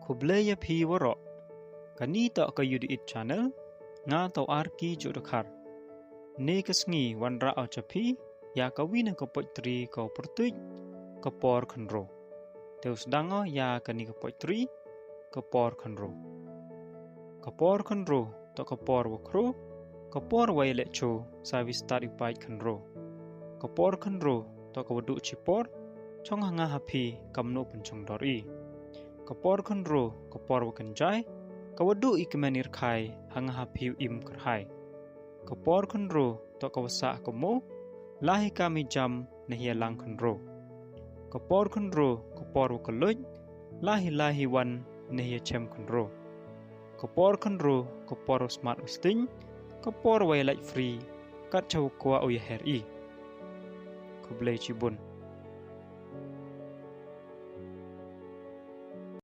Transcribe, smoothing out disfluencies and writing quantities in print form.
Kublaya pi waro. Kani tak kayu di it channel. Nga tau arki jodakar. Ne kesngi wanra au capi. Ya kawina ke potri kau pertuj. Ke Por Khynroo. Teus dango ya kani ke potri. Ke Por Khynroo. Ke Por Khynroo. Tak ke Por Khynroo. Ke Por wailet cho. Savis tari pai Khynroo. Ke Por Khynroo. Tak ke waduk cipor. Chong hanga hapi kamno pencong dori. Ke Por Khynroo. Ke Por wakenjai. Ke waduk ikemenir khai hanga hapi im kerhai. Ke Por Khynroo. Tak ke wasak kemo. Lahi kami jam nehia lang Khynroo. Ke Por Khynroo. Ke Por wakeluj. Lahi wan nehia chem Khynroo. Ke Por Khynroo. Ke Por smart usting. Ke Por wailat free. Kat chau kwa uyaheri. Kublai cibun.